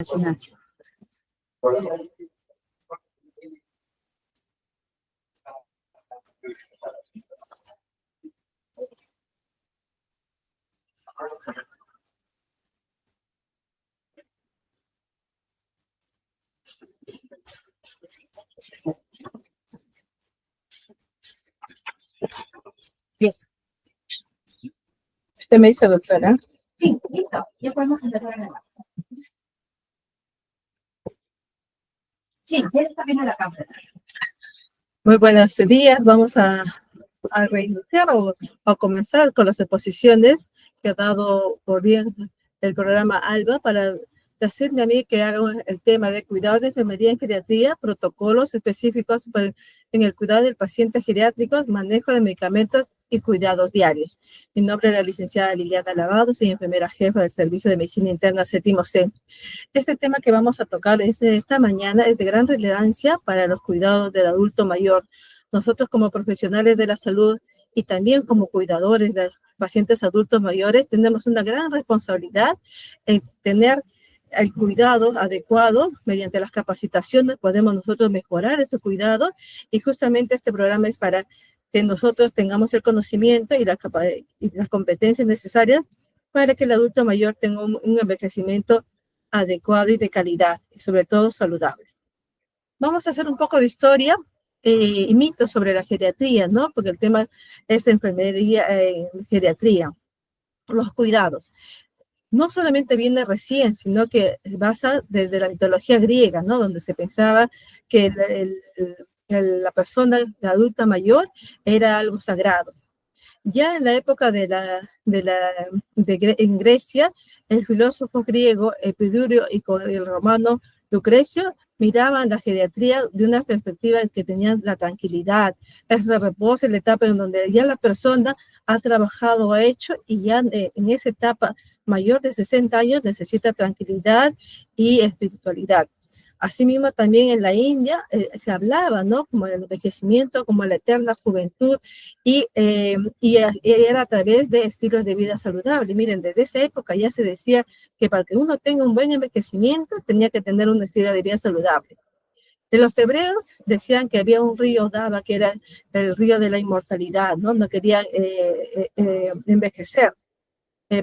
resonancia. Listo. ¿Usted me dice, doctora? Sí, listo. Ya podemos empezar a grabar. Sí, ya está bien a la cámara. Muy buenos días. Vamos a reiniciar o a comenzar con las exposiciones que ha dado por bien el programa ALBA para decirme a mí que haga el tema de cuidado de enfermería en geriatría, protocolos específicos en el cuidado del paciente geriátrico, manejo de medicamentos y cuidados diarios. Mi nombre es la licenciada Liliana Lavado, soy enfermera jefa del Servicio de Medicina Interna Séptimo C. Este tema que vamos a tocar esta mañana es de gran relevancia para los cuidados del adulto mayor. Nosotros como profesionales de la salud y también como cuidadores de pacientes adultos mayores tenemos una gran responsabilidad en tener el cuidado adecuado. Mediante las capacitaciones podemos nosotros mejorar ese cuidado y justamente este programa es para que nosotros tengamos el conocimiento y las competencias necesarias para que el adulto mayor tenga un envejecimiento adecuado y de calidad, y sobre todo saludable. Vamos a hacer un poco de historia y mitos sobre la geriatría, ¿no? Porque el tema es enfermería, geriatría, los cuidados. No solamente viene recién, sino que basa desde la mitología griega, ¿no? Donde se pensaba que la persona, la adulta mayor, era algo sagrado. Ya en la época en Grecia, el filósofo griego Epicurio y el romano Lucrecio miraban la geriatría de una perspectiva que tenían la tranquilidad, ese reposo, la etapa en donde ya la persona ha trabajado, ha hecho, y ya en esa etapa mayor de 60 años necesita tranquilidad y espiritualidad. Asimismo, también en la India se hablaba, ¿no? Como el envejecimiento, como la eterna juventud, y era a través de estilos de vida saludable. Miren, desde esa época ya se decía que para que uno tenga un buen envejecimiento tenía que tener un estilo de vida saludable. De los hebreos decían que había un río Dava, que era el río de la inmortalidad, ¿no? No querían envejecer.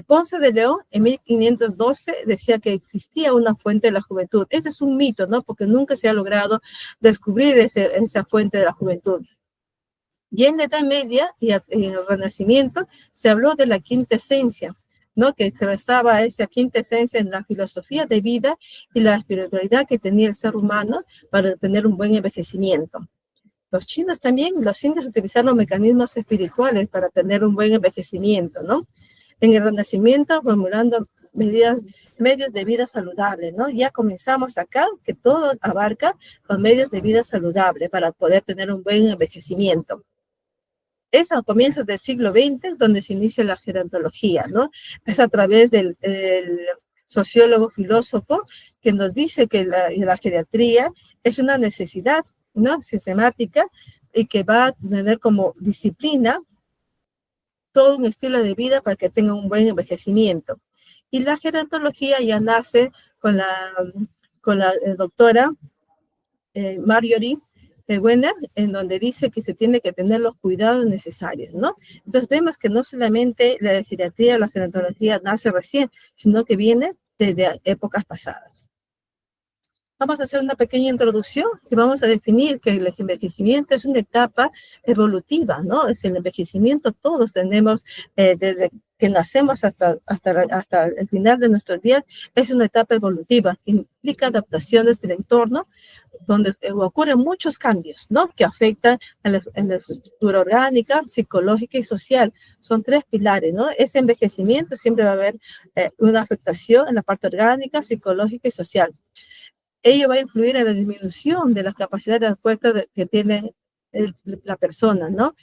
Ponce de León, en 1512, decía que existía una fuente de la juventud. Este es un mito, ¿no? Porque nunca se ha logrado descubrir esa fuente de la juventud. Y en la Edad Media y en el Renacimiento se habló de la quinta esencia, ¿no? Que se basaba esa quinta esencia en la filosofía de vida y la espiritualidad que tenía el ser humano para tener un buen envejecimiento. Los chinos también, los indios utilizaron mecanismos espirituales para tener un buen envejecimiento, ¿no? En el Renacimiento, formulando medios de vida saludable, ¿no? Ya comenzamos acá, que todo abarca los medios de vida saludable para poder tener un buen envejecimiento. Es a comienzos del siglo XX donde se inicia la gerontología, ¿no? Es a través del sociólogo, filósofo, que nos dice que la geriatría es una necesidad, ¿no? Sistemática y que va a tener como disciplina todo un estilo de vida para que tenga un buen envejecimiento. Y la gerontología ya nace con la doctora Marjorie Wenner, en donde dice que se tiene que tener los cuidados necesarios, ¿no? Entonces vemos que no solamente la geriatría, la gerontología nace recién, sino que viene desde épocas pasadas. Vamos a hacer una pequeña introducción y vamos a definir que el envejecimiento es una etapa evolutiva, ¿no? Es el envejecimiento, todos tenemos, desde que nacemos hasta el final de nuestros días, es una etapa evolutiva que implica adaptaciones del entorno, donde ocurren muchos cambios, ¿no? Que afectan a la estructura orgánica, psicológica y social. Son tres pilares, ¿no? Ese envejecimiento siempre va a haber una afectación en la parte orgánica, psicológica y social. Ello va a influir en la disminución de las capacidades de respuesta que tiene la persona, ¿no?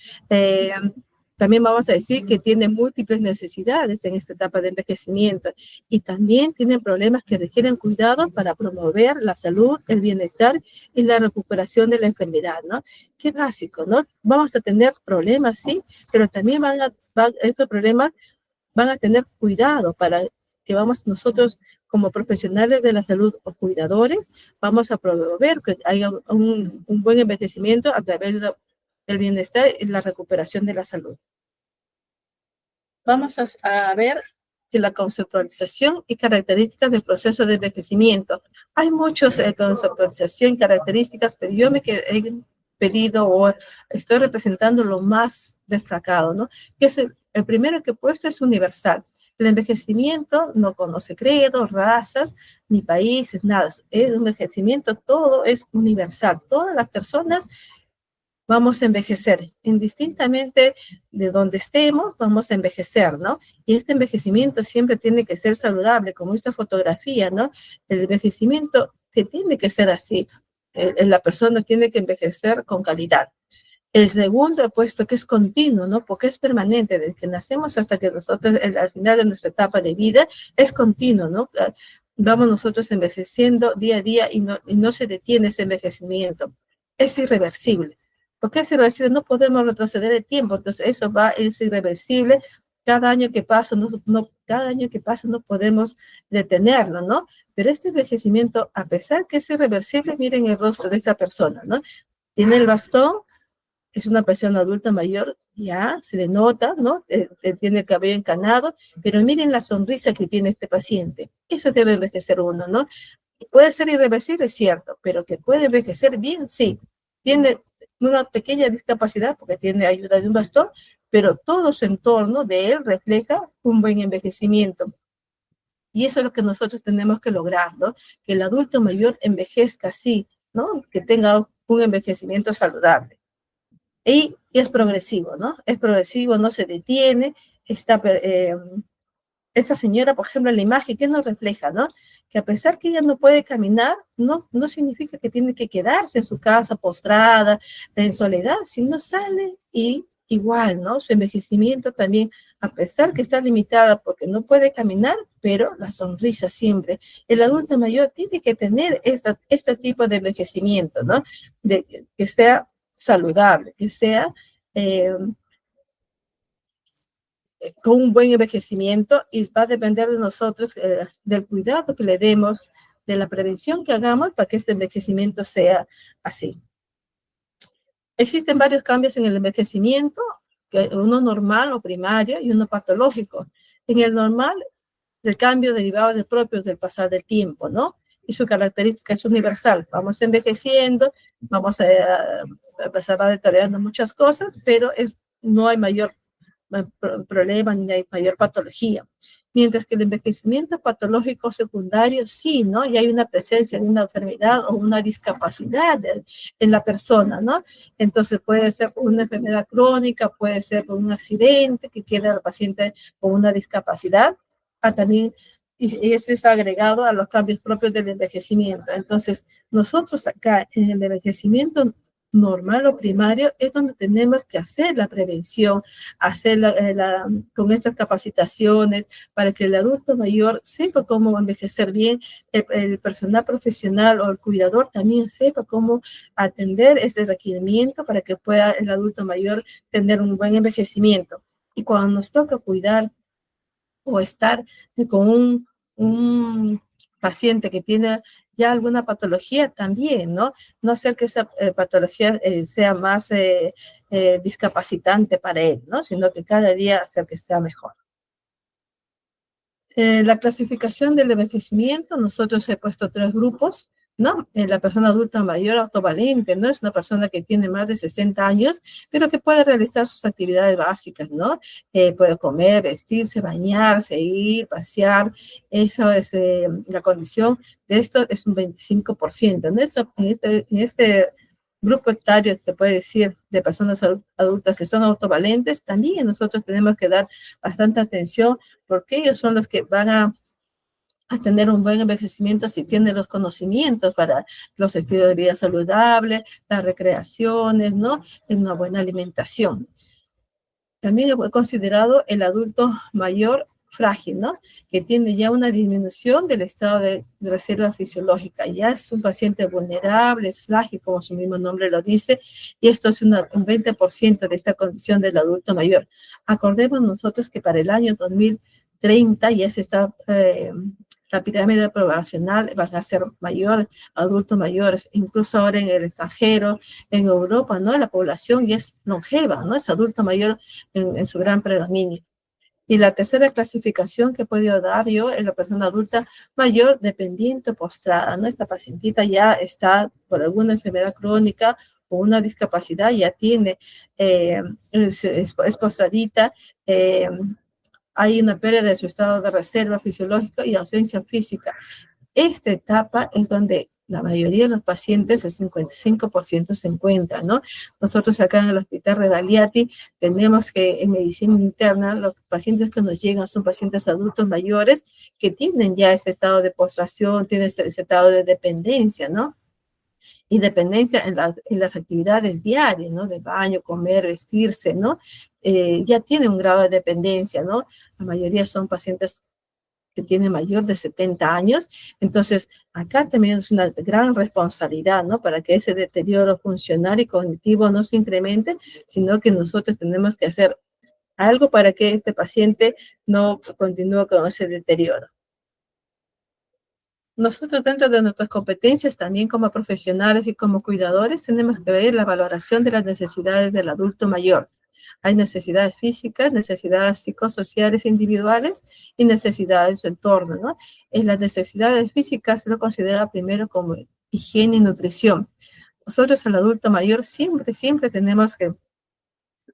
También vamos a decir que tiene múltiples necesidades en esta etapa de envejecimiento y también tienen problemas que requieren cuidado para promover la salud, el bienestar y la recuperación de la enfermedad, ¿no? Qué básico, ¿no? Vamos a tener problemas, sí, pero también estos problemas van a tener cuidado para que vamos nosotros como profesionales de la salud o cuidadores, vamos a promover que haya un buen envejecimiento a través del bienestar y la recuperación de la salud. Vamos a ver si la conceptualización y características del proceso de envejecimiento. Hay muchos conceptualización y características, pero yo he pedido o estoy representando lo más destacado, ¿no? Que es el primero que he puesto es universal. El envejecimiento no conoce credos, razas, ni países, nada. El envejecimiento todo es universal. Todas las personas vamos a envejecer, indistintamente de donde estemos, vamos a envejecer, ¿no? Y este envejecimiento siempre tiene que ser saludable, como esta fotografía, ¿no? El envejecimiento que tiene que ser así, la persona tiene que envejecer con calidad. El segundo he puesto que es continuo, ¿no? Porque es permanente, desde que nacemos hasta que nosotros, al final de nuestra etapa de vida, es continuo, ¿no? Vamos nosotros envejeciendo día a día y no se detiene ese envejecimiento. Es irreversible. Porque es irreversible, no podemos retroceder el tiempo, entonces eso es irreversible. Cada año que pasa, cada año que pasa no podemos detenerlo, ¿no? Pero este envejecimiento, a pesar que es irreversible, miren el rostro de esa persona, ¿no? Tiene el bastón, es una persona adulta mayor, ya se le nota, ¿no? Tiene el cabello encanado, pero miren la sonrisa que tiene este paciente. Eso debe envejecer uno, ¿no? Puede ser irreversible, es cierto, pero que puede envejecer bien, sí. Tiene una pequeña discapacidad porque tiene ayuda de un bastón, pero todo su entorno de él refleja un buen envejecimiento. Y eso es lo que nosotros tenemos que lograr, ¿no? Que el adulto mayor envejezca así, ¿no? Que tenga un envejecimiento saludable. Y es progresivo, ¿no? Es progresivo, no se detiene, esta señora, por ejemplo, en la imagen, ¿qué nos refleja, no? Que a pesar que ella no puede caminar, no significa que tiene que quedarse en su casa postrada, en soledad, sino sale y igual, ¿no? Su envejecimiento también, a pesar que está limitada porque no puede caminar, pero la sonrisa siempre. El adulto mayor tiene que tener este tipo de envejecimiento, ¿no? Que sea saludable, que sea con un buen envejecimiento, y va a depender de nosotros, del cuidado que le demos, de la prevención que hagamos para que este envejecimiento sea así. Existen varios cambios en el envejecimiento, uno normal o primario y uno patológico. En el normal, el cambio derivado de propios del pasar del tiempo, ¿no? Y su característica es universal. Vamos envejeciendo, vamos a empezar a deteriorando muchas cosas, pero no hay mayor problema ni hay mayor patología. Mientras que el envejecimiento patológico secundario, sí, ¿no? Y hay una presencia de una enfermedad o una discapacidad en la persona, ¿no? Entonces puede ser una enfermedad crónica, puede ser por un accidente que quede al paciente con una discapacidad, también, y ese es agregado a los cambios propios del envejecimiento. Entonces, nosotros acá en el envejecimiento normal o primario es donde tenemos que hacer la prevención, hacer con estas capacitaciones para que el adulto mayor sepa cómo envejecer bien, el personal profesional o el cuidador también sepa cómo atender este requerimiento para que pueda el adulto mayor tener un buen envejecimiento. Y cuando nos toca cuidar o estar con un paciente que tiene ya alguna patología también, ¿no? No hacer que esa patología sea más discapacitante para él, ¿no? Sino que cada día hacer que sea mejor. La clasificación del envejecimiento, nosotros he puesto 3 grupos, ¿no? La persona adulta mayor autovalente, ¿no? Es una persona que tiene más de 60 años, pero que puede realizar sus actividades básicas, ¿no? Puede comer, vestirse, bañarse, ir, pasear. Eso es la condición de esto, es un 25%, ¿no? En este grupo etario, se puede decir, de personas adultas que son autovalentes, también nosotros tenemos que dar bastante atención porque ellos son los que van a tener un buen envejecimiento si tienen los conocimientos para los estilos de vida saludable, las recreaciones, ¿no? En una buena alimentación. También he considerado el adulto mayor frágil, ¿no? Que tiene ya una disminución del estado de reserva fisiológica. Ya es un paciente vulnerable, es frágil, como su mismo nombre lo dice, y esto es un 20% de esta condición del adulto mayor. Acordemos nosotros que para el año 2030 ya se está La pirámide poblacional van a ser mayores, adultos mayores, incluso ahora en el extranjero, en Europa, ¿no? La población ya es longeva, ¿no? Es adulto mayor en su gran predominio. Y la tercera clasificación que he podido dar yo es la persona adulta mayor dependiente o postrada, ¿no? Esta pacientita ya está por alguna enfermedad crónica o una discapacidad, ya tiene, es postradita, eh, hay una pérdida de su estado de reserva fisiológico y ausencia física. Esta etapa es donde la mayoría de los pacientes, el 55% se encuentran, ¿no? Nosotros acá en el Hospital Regagliati tenemos que en medicina interna los pacientes que nos llegan son pacientes adultos mayores que tienen ya ese estado de postración, tienen ese estado de dependencia, ¿no? Y dependencia en las actividades diarias, ¿no? De baño, comer, vestirse, ¿no? Ya tiene un grado de dependencia, ¿no? La mayoría son pacientes que tiene mayor de 70 años. Entonces, acá también es una gran responsabilidad, ¿no? Para que ese deterioro funcional y cognitivo no se incremente, sino que nosotros tenemos que hacer algo para que este paciente no continúe con ese deterioro. Nosotros dentro de nuestras competencias, también como profesionales y como cuidadores, tenemos que ver la valoración de las necesidades del adulto mayor. Hay necesidades físicas, necesidades psicosociales individuales y necesidades de su entorno, ¿no? En las necesidades físicas se lo considera primero como higiene y nutrición. Nosotros al adulto mayor siempre tenemos que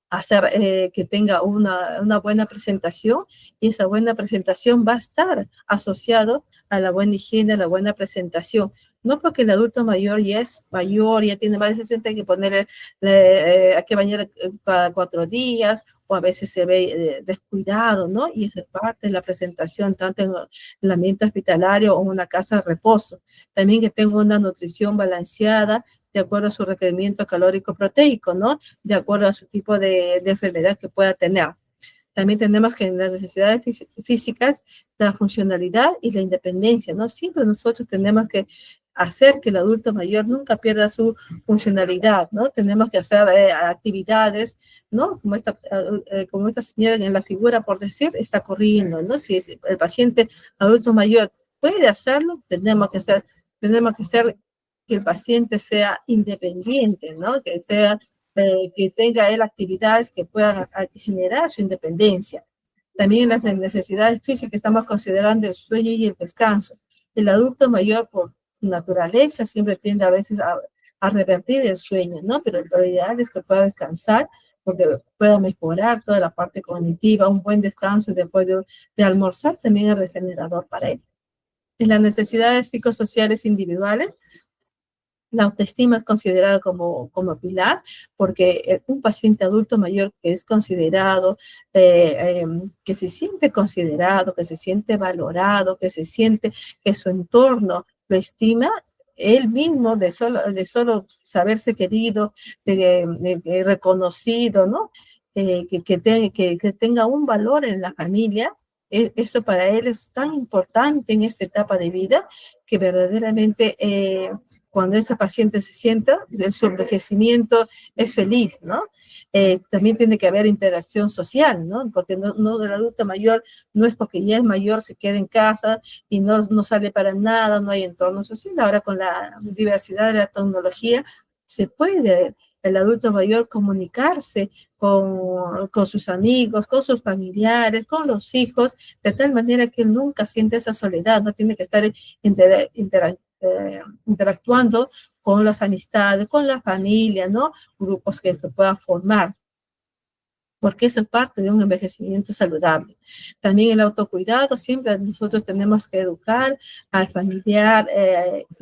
hacer que tenga una buena presentación, y esa buena presentación va a estar asociado a la buena higiene, a la buena presentación. No porque el adulto mayor ya es mayor, ya tiene más de 60, hay que ponerle, hay que bañar cada 4 días, o a veces se ve descuidado, ¿no? Y eso es parte de la presentación, tanto en el ambiente hospitalario o en una casa de reposo. También que tenga una nutrición balanceada, de acuerdo a su requerimiento calórico proteico, ¿no? De acuerdo a su tipo de enfermedad que pueda tener. También tenemos que en las necesidades físicas, la funcionalidad y la independencia, ¿no? Siempre nosotros tenemos que hacer que el adulto mayor nunca pierda su funcionalidad, ¿no? Tenemos que hacer actividades, ¿no? Como esta señora en la figura, por decir, está corriendo, ¿no? Si el paciente adulto mayor puede hacerlo, tenemos que hacer que el paciente sea independiente, ¿no? Que tenga él actividades que puedan generar su independencia. También las necesidades físicas estamos considerando el sueño y el descanso. El adulto mayor, por su naturaleza, siempre tiende a veces a revertir el sueño, ¿no? Pero lo ideal es que pueda descansar, porque pueda mejorar toda la parte cognitiva. Un buen descanso después de almorzar también es regenerador para él. En las necesidades psicosociales individuales, la autoestima es considerada como pilar, porque un paciente adulto mayor que es considerado, que se siente considerado, que se siente valorado, que se siente que su entorno lo estima, él mismo de solo saberse querido, de reconocido, ¿no? Que tenga un valor en la familia, eso para él es tan importante en esta etapa de vida que verdaderamente cuando ese paciente se sienta, su envejecimiento es feliz, ¿no? También tiene que haber interacción social, ¿no? Porque no el adulto mayor no es porque ya es mayor, se queda en casa y no sale para nada, no hay entorno social. Ahora con la diversidad de la tecnología se puede el adulto mayor comunicarse con sus amigos, con sus familiares, con los hijos, de tal manera que él nunca siente esa soledad, no tiene que estar interactuando con las amistades, con la familia, ¿no? Grupos que se puedan formar, porque eso es parte de un envejecimiento saludable. También el autocuidado, siempre nosotros tenemos que educar al familiar,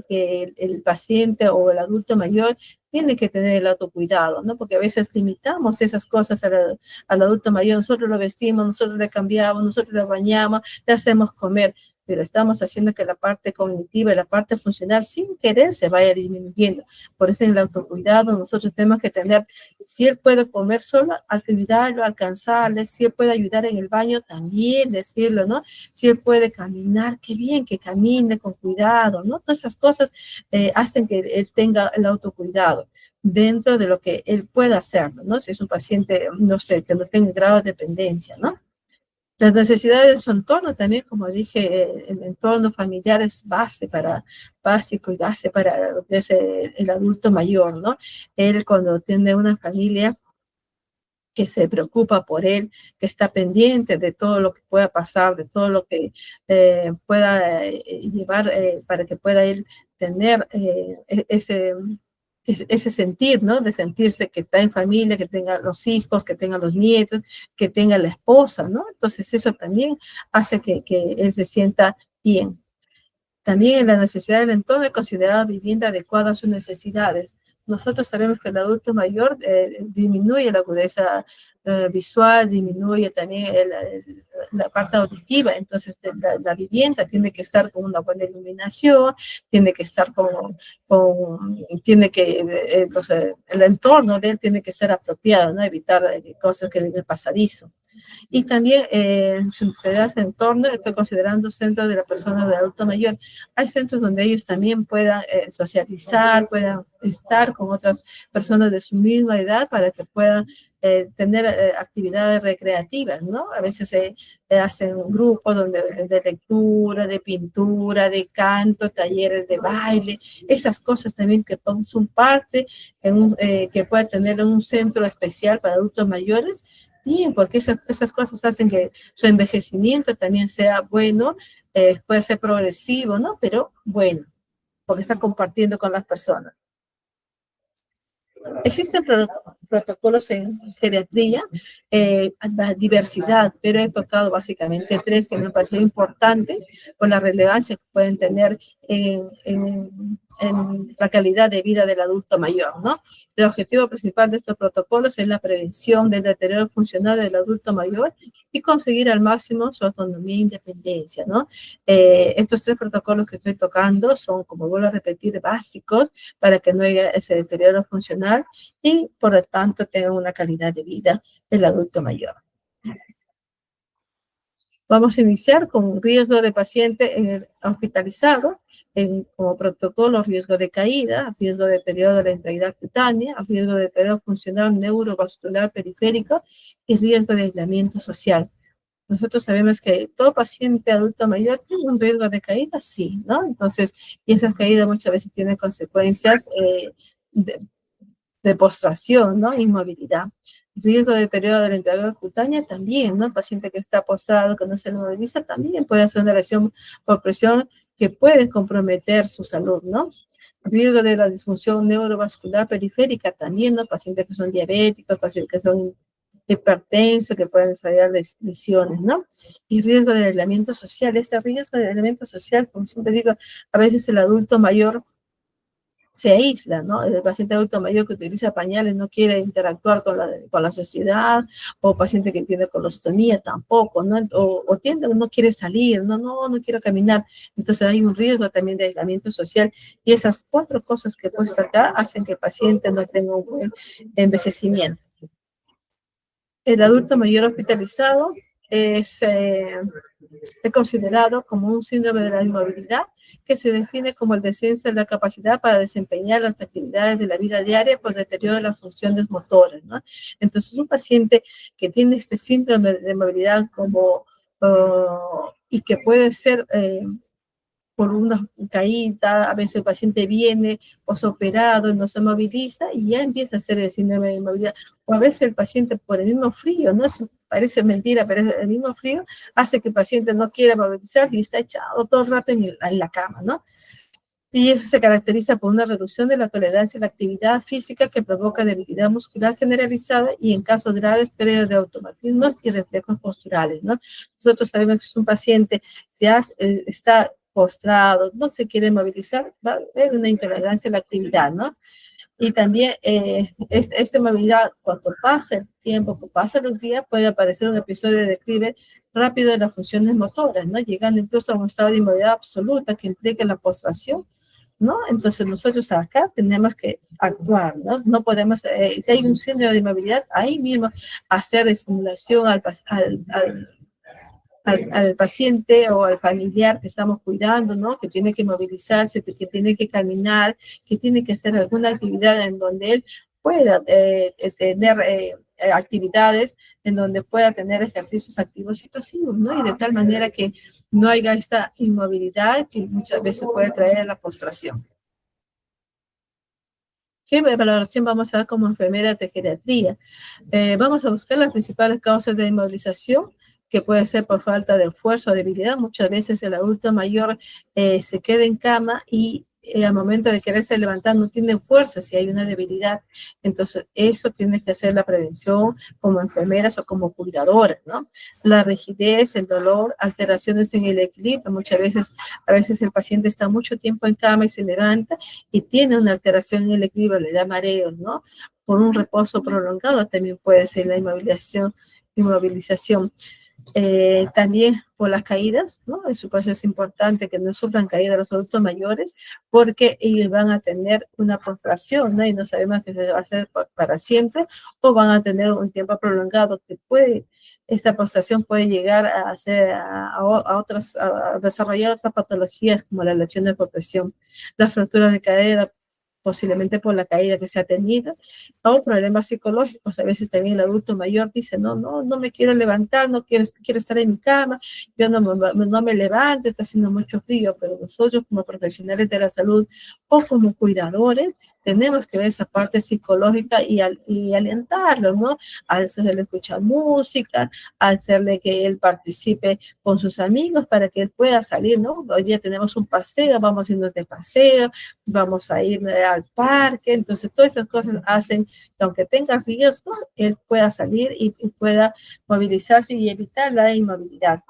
que el paciente o el adulto mayor tiene que tener el autocuidado, ¿no? Porque a veces limitamos esas cosas al adulto mayor, nosotros lo vestimos, nosotros le cambiamos, nosotros le bañamos, le hacemos comer, pero estamos haciendo que la parte cognitiva y la parte funcional sin querer se vaya disminuyendo. Por eso en el autocuidado nosotros tenemos que tener, si él puede comer solo, ayudarlo, alcanzarle, si él puede ayudar en el baño, también decirlo, ¿no? Si él puede caminar, qué bien que camine con cuidado, ¿no? Todas esas cosas hacen que él tenga el autocuidado dentro de lo que él pueda hacerlo, ¿no? Si es un paciente, no sé, que no tenga grado de dependencia, ¿no? Las necesidades de su entorno también, como dije, el entorno familiar es básico y base para lo que es el adulto mayor, ¿no? Él cuando tiene una familia que se preocupa por él, que está pendiente de todo lo que pueda pasar, de todo lo que pueda llevar para que pueda él tener ese sentir, ¿no? De sentirse que está en familia, que tenga los hijos, que tenga los nietos, que tenga la esposa, ¿no? Entonces eso también hace que él se sienta bien. También la necesidad del entorno es considerada vivienda adecuada a sus necesidades. Nosotros sabemos que el adulto mayor disminuye la agudeza visual, disminuye también la parte auditiva, entonces la vivienda tiene que estar con una buena iluminación, tiene que estar tiene que, el entorno de él tiene que ser apropiado, ¿no? Evitar cosas que en el pasadizo. Y también su entorno, estoy considerando centros de la persona de adulto mayor. Hay centros donde ellos también puedan socializar, puedan estar con otras personas de su misma edad para que puedan tener actividades recreativas, ¿no? A veces se hacen grupos de lectura, de pintura, de canto, talleres de baile, esas cosas también que son parte que puede tener un centro especial para adultos mayores. Bien, porque esas cosas hacen que su envejecimiento también sea bueno, puede ser progresivo, ¿no? Pero bueno, porque está compartiendo con las personas. Existen protocolos en geriatría, diversidad, pero he tocado básicamente tres que me parecen importantes por la relevancia que pueden tener en la calidad de vida del adulto mayor, ¿no? El objetivo principal de estos protocolos es la prevención del deterioro funcional del adulto mayor y conseguir al máximo su autonomía e independencia, ¿no? Estos tres protocolos que estoy tocando son, como vuelvo a repetir, básicos para que no haya ese deterioro funcional y, por lo tanto, tenga una calidad de vida del adulto mayor. Vamos a iniciar con riesgo de paciente hospitalizado, como protocolo, riesgo de caída, riesgo de deterioro de la integridad cutánea, riesgo de deterioro funcional neurovascular periférico y riesgo de aislamiento social. Nosotros sabemos que todo paciente adulto mayor tiene un riesgo de caída, sí, ¿no? Entonces, y esas caídas muchas veces tienen consecuencias de postración, ¿no? Inmovilidad. Riesgo de deterioro de la integridad cutánea también, ¿no? El paciente que está postrado, que no se moviliza, también puede hacer una lesión por presión que puede comprometer su salud, ¿no? Riesgo de la disfunción neurovascular periférica también, ¿no? Pacientes que son diabéticos, pacientes que son hipertensos, que pueden desarrollar lesiones, ¿no? Y riesgo de aislamiento social. Ese riesgo de aislamiento social, como siempre digo, a veces el adulto mayor se aísla, ¿no? El paciente adulto mayor que utiliza pañales no quiere interactuar con la sociedad, o paciente que tiene colostomía tampoco, ¿no? O no quiere salir, no quiero caminar. Entonces hay un riesgo también de aislamiento social, y esas cuatro cosas que he puesto acá hacen que el paciente no tenga un buen envejecimiento. El adulto mayor hospitalizado es considerado como un síndrome de la inmovilidad que se define como el descenso de la capacidad para desempeñar las actividades de la vida diaria por deterioro de las funciones motoras, ¿no? Entonces, un paciente que tiene este síndrome de inmovilidad y que puede ser por una caída, a veces el paciente viene posoperado y no se moviliza y ya empieza a hacer el síndrome de inmovilidad. O a veces el paciente por el mismo frío, ¿no? Parece mentira, pero el mismo frío hace que el paciente no quiera movilizar y está echado todo el rato en la cama, ¿no? Y eso se caracteriza por una reducción de la tolerancia a la actividad física que provoca debilidad muscular generalizada y, en casos graves, pérdida de automatismos y reflejos posturales, ¿no? Nosotros sabemos que es un paciente que está postrado, no se quiere movilizar, va a haber una intolerancia a la actividad, ¿no? Y también esta movilidad, cuando pasa el tiempo, cuando pasan los días, puede aparecer un episodio de declive rápido de las funciones motoras, ¿no? Llegando incluso a un estado de inmovilidad absoluta que implica la postración, ¿no? Entonces nosotros acá tenemos que actuar, ¿no? No podemos, si hay un síndrome de inmovilidad, ahí mismo hacer estimulación al paciente o al familiar que estamos cuidando, ¿no? Que tiene que movilizarse, que tiene que caminar, que tiene que hacer alguna actividad en donde él pueda tener actividades en donde pueda tener ejercicios activos y pasivos, ¿no? Y de tal manera que no haya esta inmovilidad que muchas veces puede traer la postración. ¿Qué valoración vamos a dar como enfermera de geriatría? Vamos a buscar las principales causas de inmovilización, que puede ser por falta de esfuerzo o debilidad. Muchas veces el adulto mayor se queda en cama y al momento de quererse levantar no tiene fuerza si hay una debilidad. Entonces, eso tiene que hacer la prevención como enfermeras o como cuidadoras, ¿no? La rigidez, el dolor, alteraciones en el equilibrio. A veces el paciente está mucho tiempo en cama y se levanta y tiene una alteración en el equilibrio, le da mareos, ¿no? Por un reposo prolongado también puede ser la inmovilización. También por las caídas, ¿no? Eso pues es importante que no sufran caídas los adultos mayores porque ellos van a tener una postración, ¿no? Y no sabemos que se va a hacer para siempre o van a tener un tiempo prolongado que esta postración puede llegar a hacer a desarrollar otras patologías como la lesión de protección, la fractura de cadera, posiblemente por la caída que se ha tenido, o problemas psicológicos. A veces también el adulto mayor dice, no me quiero levantar, quiero estar en mi cama, yo no me levanto, está haciendo mucho frío, pero nosotros como profesionales de la salud o como cuidadores, tenemos que ver esa parte psicológica y alentarlo, ¿no? A hacerle escuchar música, a hacerle que él participe con sus amigos para que él pueda salir, ¿no? Hoy día tenemos un paseo, vamos a irnos de paseo, vamos a ir al parque, entonces todas esas cosas hacen que aunque tenga riesgo, él pueda salir y pueda movilizarse y evitar la inmovilidad.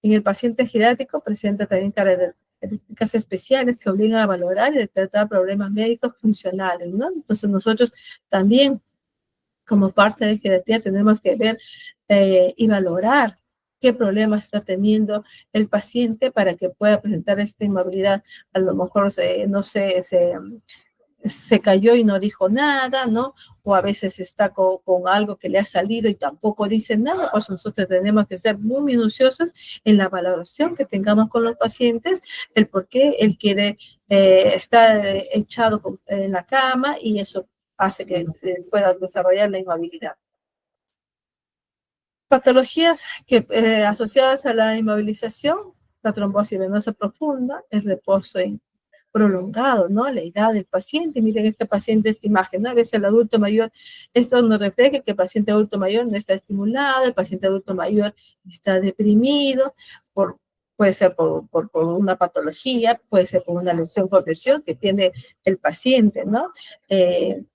En el paciente geriátrico presenta también características especiales que obligan a valorar y detectar problemas médicos funcionales, ¿no? Entonces nosotros también, como parte de geriatría, tenemos que ver y valorar qué problemas está teniendo el paciente para que pueda presentar esta inmovilidad. A lo mejor, se cayó y no dijo nada, ¿no? O a veces está con algo que le ha salido y tampoco dice nada, pues nosotros tenemos que ser muy minuciosos en la valoración que tengamos con los pacientes, el por qué él quiere estar echado en la cama y eso hace que pueda desarrollar la inmovilidad. Patologías asociadas a la inmovilización, la trombosis venosa profunda, el reposo prolongado, ¿no? La edad del paciente. Miren esta imagen, ¿no? A veces el adulto mayor, esto nos refleja que el paciente adulto mayor no está estimulado, el paciente adulto mayor está deprimido, puede ser por una patología, puede ser por una lesión por lesión que tiene el paciente, ¿no?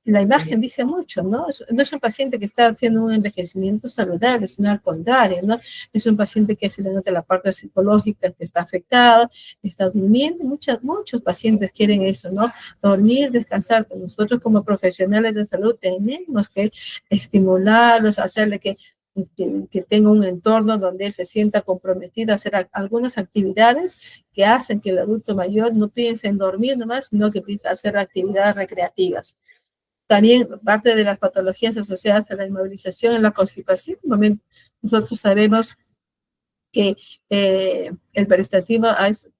La imagen dice mucho, ¿no? No es un paciente que está haciendo un envejecimiento saludable, sino al contrario, ¿no? Es un paciente que se le nota la parte psicológica que está afectada, está durmiendo. Muchos pacientes quieren eso, ¿no? Dormir, descansar. Pero nosotros como profesionales de salud tenemos que estimularlos, hacerle que tenga un entorno donde él se sienta comprometido a hacer algunas actividades que hacen que el adulto mayor no piense en dormir nomás, sino que piense hacer actividades recreativas. También parte de las patologías asociadas a la inmovilización es la constipación. Nosotros sabemos que el peristaltismo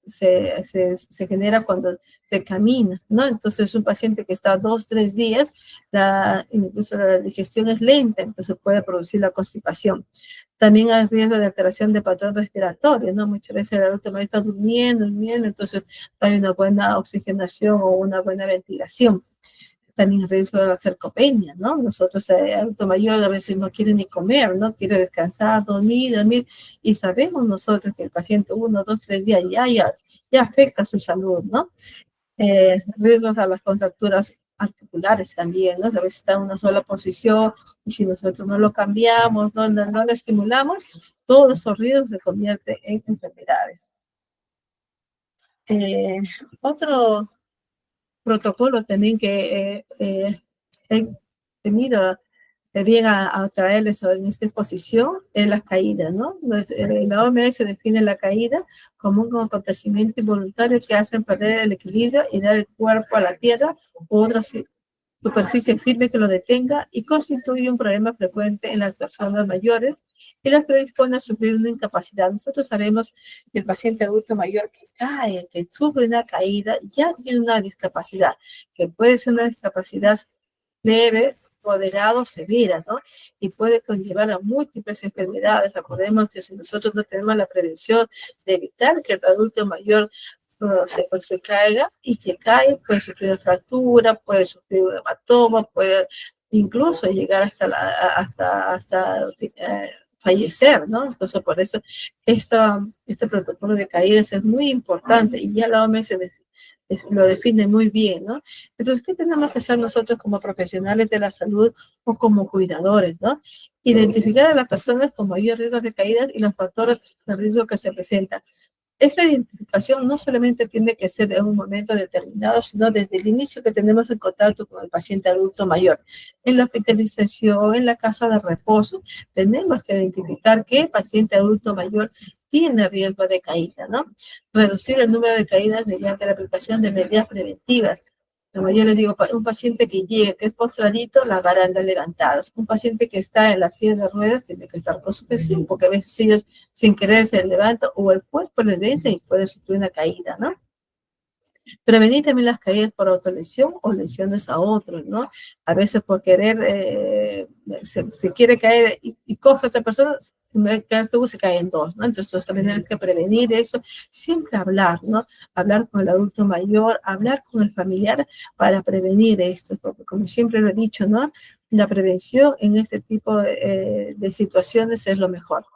se genera cuando se camina, ¿no? Entonces, un paciente que está 2, 3 días, incluso la digestión es lenta, entonces puede producir la constipación. También hay riesgo de alteración de patrón respiratorio, ¿no? Muchas veces el adulto mayor está durmiendo, entonces no hay una buena oxigenación o una buena ventilación. También riesgo de la sarcopenia, ¿no? Nosotros, adulto mayor, a veces no quiere ni comer, ¿no? Quiere descansar, dormir, y sabemos nosotros que el paciente 1, 2, 3 días ya afecta su salud, ¿no? Riesgos a las contracturas articulares también, ¿no? A veces está en una sola posición y si nosotros no lo cambiamos, no lo estimulamos, todos esos riesgos se convierten en enfermedades. Otro protocolo también que he tenido bien a traerles en esta exposición es la caída, ¿no? La OMS define la caída como un acontecimiento involuntario que hace perder el equilibrio y dar el cuerpo a la tierra u otra superficie firme que lo detenga y constituye un problema frecuente en las personas mayores y las predispone a sufrir una incapacidad. Nosotros sabemos que el paciente adulto mayor que cae, que sufre una caída, ya tiene una discapacidad, que puede ser una discapacidad leve moderado, severa, ¿no? Y puede conllevar a múltiples enfermedades. Acordemos que si nosotros no tenemos la prevención de evitar que el adulto mayor se caiga y que cae, puede sufrir una fractura, puede sufrir un hematoma, puede incluso llegar hasta fallecer, ¿no? Entonces, por eso este protocolo de caídas es muy importante y ya la OMS lo define muy bien, ¿no? Entonces, ¿qué tenemos que hacer nosotros como profesionales de la salud o como cuidadores, ¿no? Identificar a las personas con mayor riesgo de caídas y los factores de riesgo que se presentan. Esta identificación no solamente tiene que ser en un momento determinado, sino desde el inicio que tenemos en contacto con el paciente adulto mayor. En la hospitalización, en la casa de reposo, tenemos que identificar qué paciente adulto mayor tiene riesgo de caída, ¿no? Reducir el número de caídas mediante la aplicación de medidas preventivas. Como yo les digo, un paciente que llega, que es postradito, las barandas levantadas. Un paciente que está en la silla de ruedas tiene que estar con sujeción, porque a veces ellos sin querer se levantan o el cuerpo les vence y puede sufrir una caída, ¿no? Prevenir también las caídas por autolesión o lesiones a otros, ¿no? A veces por querer, se quiere caer y coge a otra persona, en vez de caerse uno, se caen dos, ¿no? Entonces también hay que prevenir eso, siempre hablar, ¿no? Hablar con el adulto mayor, hablar con el familiar para prevenir esto, porque como siempre lo he dicho, ¿no? La prevención en este tipo de situaciones es lo mejor.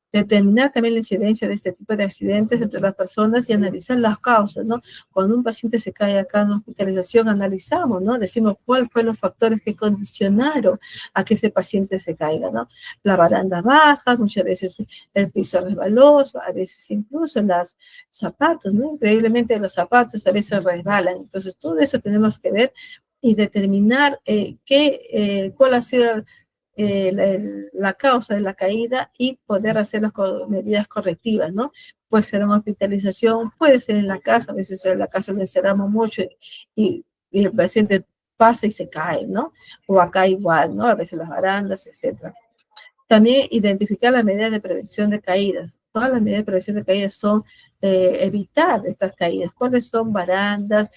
Determinar también la incidencia de este tipo de accidentes entre las personas y analizar las causas, ¿no? Cuando un paciente se cae acá en hospitalización, analizamos, ¿no? Decimos cuáles fueron los factores que condicionaron a que ese paciente se caiga, ¿no? La baranda baja, muchas veces el piso resbaloso, a veces incluso los zapatos, ¿no? Increíblemente los zapatos a veces resbalan. Entonces, todo eso tenemos que ver y determinar cuál ha sido la causa de la caída y poder hacer las medidas correctivas, ¿no? Puede ser una hospitalización, puede ser en la casa, a veces en la casa le encerramos mucho y el paciente pasa y se cae, ¿no? O acá igual, ¿no? A veces las barandas, etcétera. También identificar las medidas de prevención de caídas. Todas las medidas de prevención de caídas son evitar estas caídas. ¿Cuáles son barandas?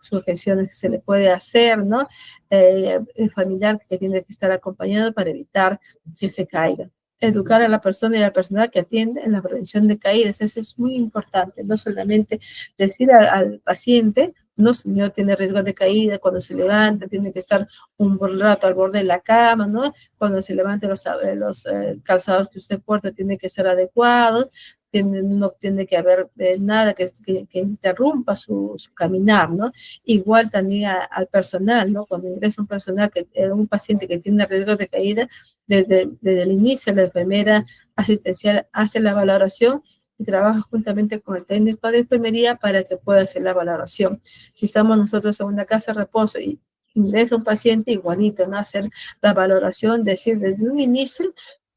Sujeciones que se le puede hacer, ¿no? El familiar que tiene que estar acompañado para evitar que se caiga. Educar a la persona y al personal que atiende en la prevención de caídas. Eso es muy importante. No solamente decir al paciente, no, señor, tiene riesgo de caída, cuando se levanta, tiene que estar un rato al borde de la cama, ¿no? Cuando se levante los calzados que usted porta tienen que ser adecuados, no tiene que haber nada que interrumpa su caminar, ¿no? Igual también al personal, ¿no? Cuando ingresa un personal, un paciente que tiene riesgo de caída, desde el inicio la enfermera asistencial hace la valoración y trabaja juntamente con el técnico de enfermería para que pueda hacer la valoración. Si estamos nosotros en una casa de reposo y ingresa un paciente, igualito, ¿no? Hacer la valoración, decir desde un inicio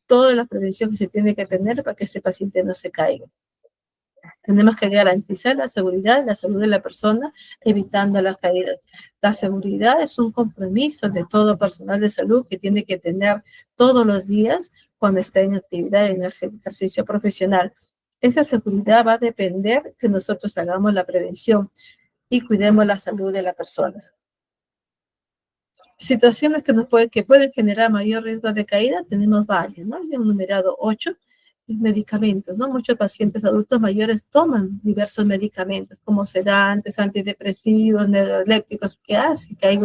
toda la prevención que se tiene que tener para que ese paciente no se caiga. Tenemos que garantizar la seguridad y la salud de la persona, evitando las caídas. La seguridad es un compromiso de todo personal de salud que tiene que tener todos los días cuando está en actividad, en ejercicio profesional. Esa seguridad va a depender que nosotros hagamos la prevención y cuidemos la salud de la persona. Situaciones que pueden generar mayor riesgo de caída, tenemos varias, ¿no? Yo he numerado 8 medicamentos, ¿no? Muchos pacientes adultos mayores toman diversos medicamentos, como sedantes, antidepresivos, neurolépticos, que hace que hay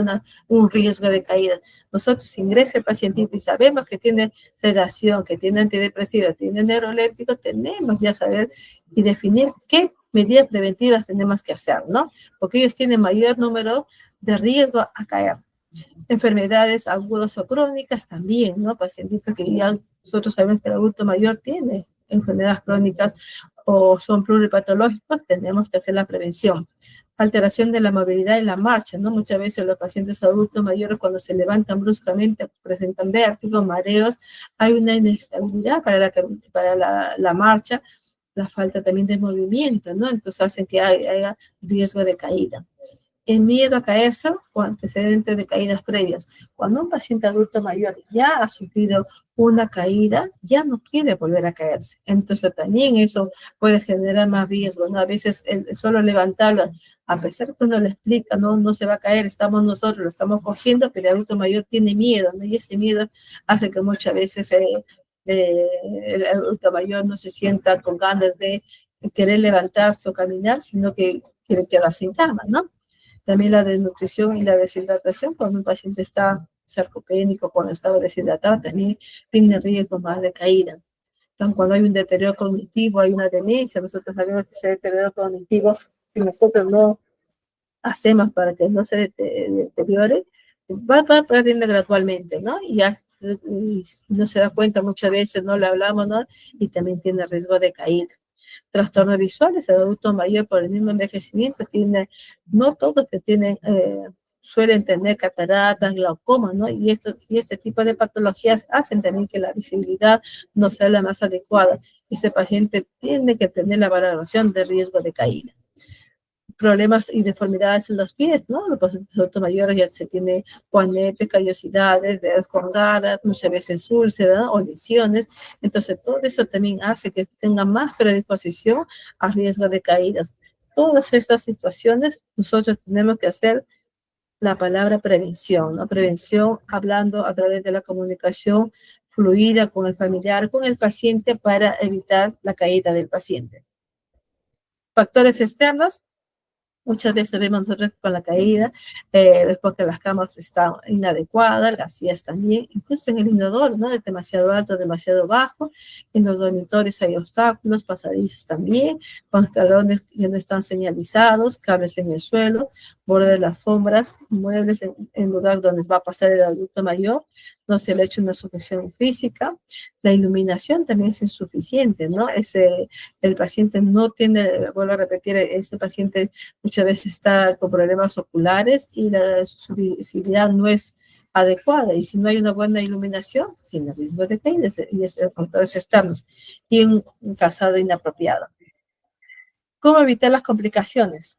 un riesgo de caída. Nosotros ingresa el pacientito y sabemos que tiene sedación, que tiene antidepresivos, tiene neurolépticos, tenemos ya saber y definir qué medidas preventivas tenemos que hacer, ¿no? Porque ellos tienen mayor número de riesgo a caer. Enfermedades agudas o crónicas también, ¿no? Pacientitos que ya nosotros sabemos que el adulto mayor tiene enfermedades crónicas o son pluripatológicos, tenemos que hacer la prevención. Alteración de la movilidad y la marcha, ¿no? Muchas veces los pacientes adultos mayores cuando se levantan bruscamente presentan vértigo, mareos, hay una inestabilidad para la marcha, la falta también de movimiento, ¿no? Entonces hacen que haya riesgo de caída. El miedo a caerse o antecedentes de caídas previas. Cuando un paciente adulto mayor ya ha sufrido una caída, ya no quiere volver a caerse. Entonces también eso puede generar más riesgo, ¿no? A veces solo levantarlo, a pesar que uno le explica, no, no se va a caer, estamos nosotros, lo estamos cogiendo, pero el adulto mayor tiene miedo, ¿no? Y ese miedo hace que muchas veces el adulto mayor no se sienta con ganas de querer levantarse o caminar, sino que quiere quedarse en cama, ¿no? También la desnutrición y la deshidratación, cuando un paciente está sarcopénico, cuando está deshidratado, también tiene riesgo más de caída. Entonces, cuando hay un deterioro cognitivo, hay una demencia, nosotros sabemos que ese deterioro cognitivo, si nosotros no hacemos para que no se deteriore, va perdiendo gradualmente, ¿no? Y no se da cuenta muchas veces, no le hablamos, ¿no? Y también tiene riesgo de caída. Trastornos visuales, el adulto mayor por el mismo envejecimiento tiene, no todos que tienen, suelen tener cataratas, glaucoma, ¿no? Y este tipo de patologías hacen también que la visibilidad no sea la más adecuada. Este paciente tiene que tener la valoración de riesgo de caída. Problemas y deformidades en los pies, ¿no? Los pacientes adultos mayores ya se tiene juanetes, callosidades, dedos con garras, muchas veces úlceras, ¿no? O lesiones. Entonces, todo eso también hace que tenga más predisposición a riesgo de caídas. Todas estas situaciones, nosotros tenemos que hacer la palabra prevención, ¿no? Prevención hablando a través de la comunicación fluida con el familiar, con el paciente para evitar la caída del paciente. Factores externos. Muchas veces vemos nosotros con la caída, después que las camas están inadecuadas, las sillas también, incluso en el inodoro, ¿no? Es demasiado alto, demasiado bajo. En los dormitorios hay obstáculos, pasadizos también, pantalones que no están señalizados, cables en el suelo, borde de las alfombras, muebles en lugar donde va a pasar el adulto mayor, no se le ha hecho una sujeción física. La iluminación también es insuficiente, ¿no? El paciente no tiene, vuelvo a repetir, ese paciente muchas veces está con problemas oculares y su visibilidad no es adecuada. Y si no hay una buena iluminación, tiene riesgo de caída y es factores externos y un calzado inapropiado. ¿Cómo evitar las complicaciones?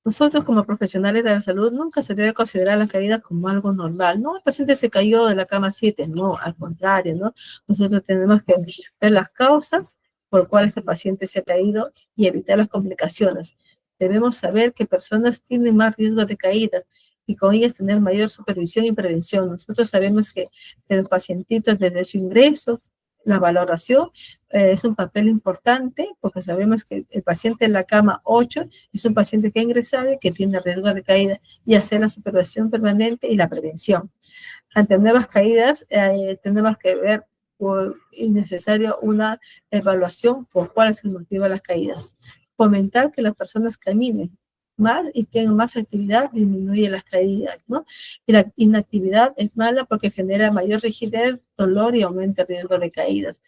Nosotros como profesionales de la salud nunca se debe considerar la caída como algo normal. No, el paciente se cayó de la cama 7, no, al contrario, ¿no? Nosotros tenemos que ver las causas por cuales el paciente se ha caído y evitar las complicaciones. Debemos saber que personas tienen más riesgo de caídas y con ellas tener mayor supervisión y prevención. Nosotros sabemos que los pacientitos desde su ingreso, la valoración, es un papel importante porque sabemos que el paciente en la cama 8 es un paciente que ha ingresado y que tiene riesgo de caída y hacer la supervisión permanente y la prevención. Ante nuevas caídas, tenemos que ver por innecesario una evaluación por cuál es el motivo de las caídas. Fomentar que las personas caminen más y tengan más actividad disminuye las caídas, ¿no? Y la inactividad es mala porque genera mayor rigidez, dolor y aumenta el riesgo de caídas.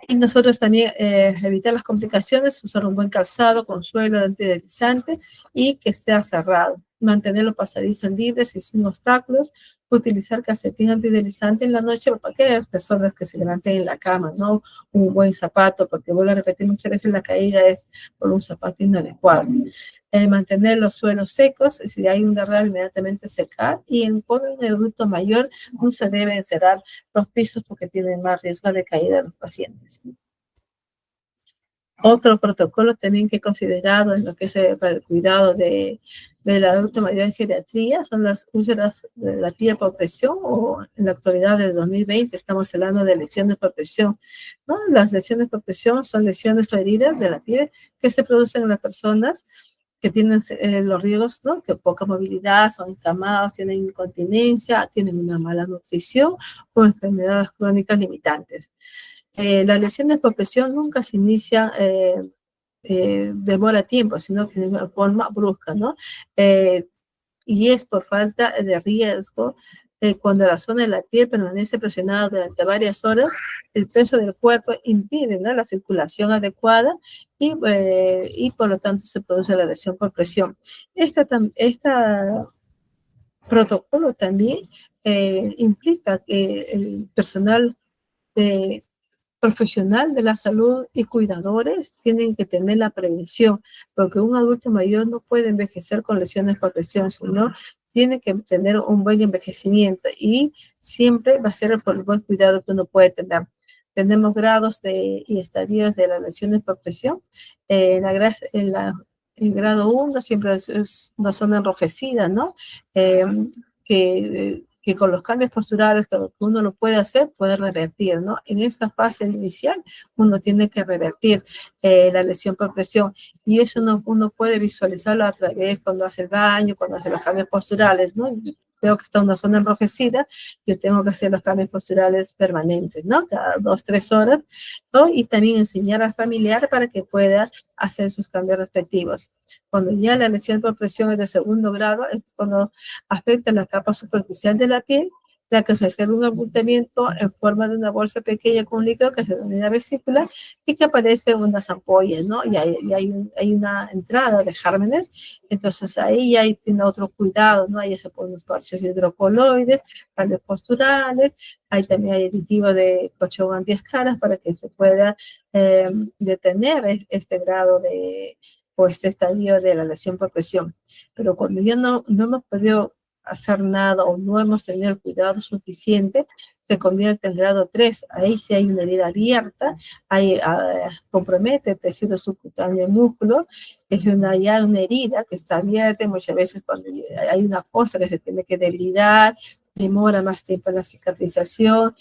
Y nosotros también evitar las complicaciones, usar un buen calzado con suelo antideslizante y que sea cerrado. Mantener los pasadizos libres y sin obstáculos. Utilizar calcetín antideslizante en la noche para aquellas personas que se levanten en la cama, ¿no? Un buen zapato, porque vuelvo a repetir, muchas veces la caída es por un zapato inadecuado. Mantener los suelos secos, si hay un derrame, inmediatamente secar. Y en cuanto a un adulto mayor, no se deben cerrar los pisos porque tienen más riesgo de caída de los pacientes. Otro protocolo también que he considerado en lo que es para el cuidado del adulto mayor en geriatría son las úlceras de la piel por presión, o en la actualidad de 2020 estamos hablando de lesiones por presión, ¿no? Las lesiones por presión son lesiones o heridas de la piel que se producen en las personas que tienen los riesgos, ¿no? Que poca movilidad, son encamados, tienen incontinencia, tienen una mala nutrición o enfermedades crónicas limitantes. Las lesiones por presión nunca se inician demora tiempo, sino que de una forma brusca, ¿no? Y es por falta de riesgo. Cuando la zona de la piel permanece presionada durante varias horas, el peso del cuerpo impide, ¿no? La circulación adecuada y por lo tanto se produce la lesión por presión. Esta protocolo también implica que el personal de profesional de la salud y cuidadores tienen que tener la prevención, porque un adulto mayor no puede envejecer con lesiones por presión, sino tiene que tener un buen envejecimiento y siempre va a ser por el buen cuidado que uno puede tener. Tenemos grados y estadios de las lesiones por presión. En grado 1 siempre es una zona enrojecida, ¿no? Que con los cambios posturales que uno lo puede hacer, puede revertir, ¿no? En esta fase inicial, uno tiene que revertir la lesión por presión y eso uno puede visualizarlo a través cuando hace el baño, cuando hace los cambios posturales, ¿no? Veo que está una zona enrojecida, yo tengo que hacer los cambios posturales permanentes, ¿no? Cada 2, 3 horas, ¿no? Y también enseñar al familiar para que pueda hacer sus cambios respectivos. Cuando ya la lesión por presión es de segundo grado, es cuando afecta la capa superficial de la piel, la que se hace un abultamiento en forma de una bolsa pequeña con un líquido que se denomina vesícula y que aparece unas ampollas, ¿no? Y hay una entrada de gérmenes, entonces ahí ya tiene otro cuidado, ¿no? Ahí se ponen los parches hidrocoloides, cambios posturales, ahí también hay aditivo de colchón antiescaras para que se pueda detener este grado o este estadio de la lesión por presión. Pero cuando ya no hemos podido hacer nada o no hemos tenido el cuidado suficiente, se convierte en grado 3. Ahí sí hay una herida abierta, compromete el tejido subcutáneo y músculo, es ya una herida que está abierta y muchas veces cuando hay una cosa que se tiene que debilidar, demora más tiempo en la cicatrización,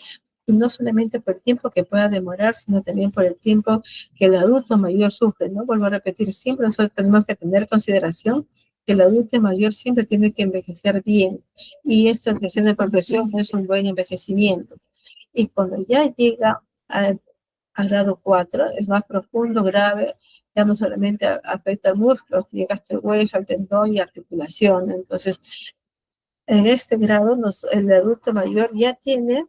y no solamente por el tiempo que pueda demorar, sino también por el tiempo que el adulto mayor sufre, ¿no? Vuelvo a repetir, siempre nosotros tenemos que tener en consideración que el adulto mayor siempre tiene que envejecer bien, y esta lesión de presión no es un buen envejecimiento. Y cuando ya llega a grado 4, es más profundo, grave, ya no solamente afecta al músculo, llega hasta el hueso, al tendón y articulación. Entonces, en este grado, el adulto mayor ya tiene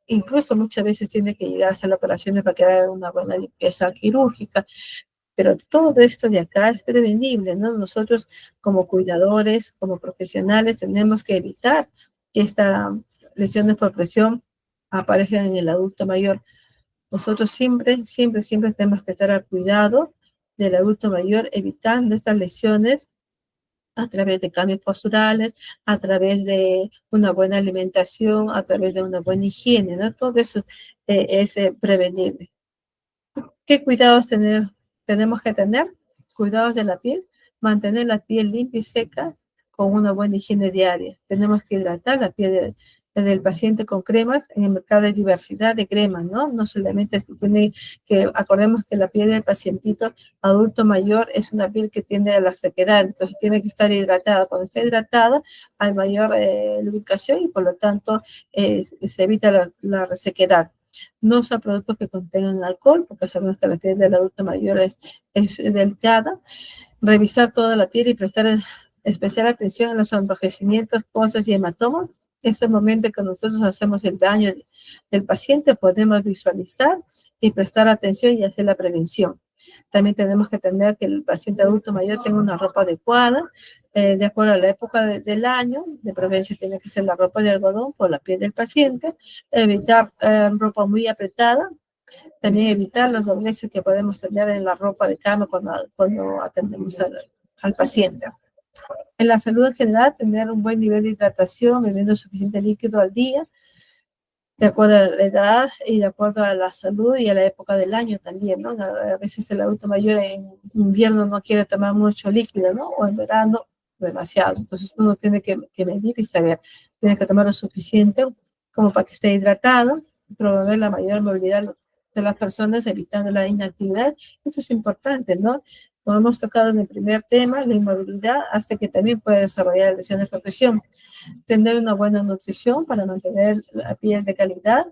incluso muchas veces tiene que llegar a hacer operaciones para que haya una buena limpieza quirúrgica, pero todo esto de acá es prevenible, ¿no? Nosotros como cuidadores, como profesionales, tenemos que evitar que estas lesiones por presión aparezcan en el adulto mayor. Nosotros siempre, siempre, siempre tenemos que estar al cuidado del adulto mayor, evitando estas lesiones a través de cambios posturales, a través de una buena alimentación, a través de una buena higiene, ¿no? Todo eso es prevenible. ¿Qué cuidados tenemos que tener? Cuidados de la piel, mantener la piel limpia y seca con una buena higiene diaria. Tenemos que hidratar la piel del paciente con cremas. En el mercado hay diversidad de cremas, ¿no? No solamente tiene que, acordemos que la piel del pacientito adulto mayor es una piel que tiende a la sequedad, entonces tiene que estar hidratada. Cuando está hidratada hay mayor lubricación y por lo tanto se evita la resequedad. No usa productos que contengan alcohol, porque sabemos que la piel del adulto mayor es delicada. Revisar toda la piel y prestar especial atención a los enrojecimientos, cosas y hematomas. Es el momento que nosotros hacemos el daño del paciente, podemos visualizar y prestar atención y hacer la prevención. También tenemos que tener que el paciente adulto mayor tenga una ropa adecuada, de acuerdo a la época del año. De preferencia tiene que ser la ropa de algodón por la piel del paciente, evitar ropa muy apretada, también evitar los dobleces que podemos tener en la ropa de cama cuando atendemos al paciente. En la salud en general, tener un buen nivel de hidratación, bebiendo suficiente líquido al día, de acuerdo a la edad y de acuerdo a la salud y a la época del año también, ¿no? A veces el adulto mayor en invierno no quiere tomar mucho líquido, ¿no? O en verano demasiado. Entonces uno tiene que medir y saber, tiene que tomar lo suficiente como para que esté hidratado, promover la mayor movilidad de las personas, evitando la inactividad. Eso es importante, ¿no? Como hemos tocado en el primer tema, la inmovilidad hace que también pueda desarrollar lesiones por presión. Tener una buena nutrición para mantener la piel de calidad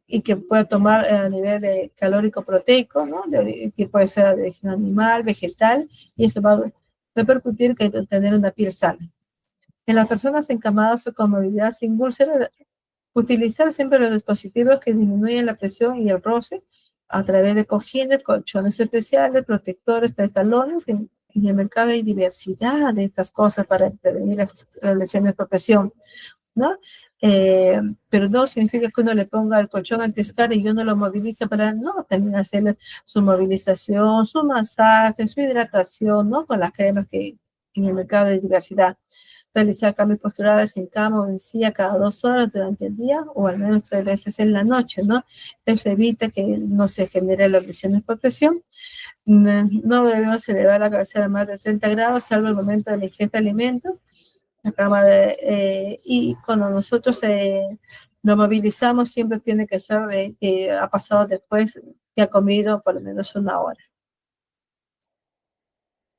y que pueda tomar a nivel de calórico proteico, ¿no? Que puede ser de origen animal, vegetal, y eso va a repercutir que tener una piel sana. En las personas encamadas o con movilidad sin úlcera, utilizar siempre los dispositivos que disminuyen la presión y el roce a través de cojines, colchones especiales, protectores, talones. En el mercado hay diversidad de estas cosas para prevenir las lesiones por presión. ¿no? Pero no significa que uno le ponga el colchón antiescar y uno lo moviliza para, no, también hacerle su movilización, su masaje, su hidratación, ¿no? Con las cremas que en el mercado de diversidad. Realizar cambios posturales en cama o en silla cada 2 horas durante el día o al menos 3 veces en la noche, ¿no? Eso evita que no se genere las lesiones por presión. No debemos elevar la cabecera a más de 30 grados, salvo el momento de la ingesta de alimentos. Y cuando nosotros lo movilizamos, siempre tiene que ser que ha pasado después que ha comido por lo menos 1 hora.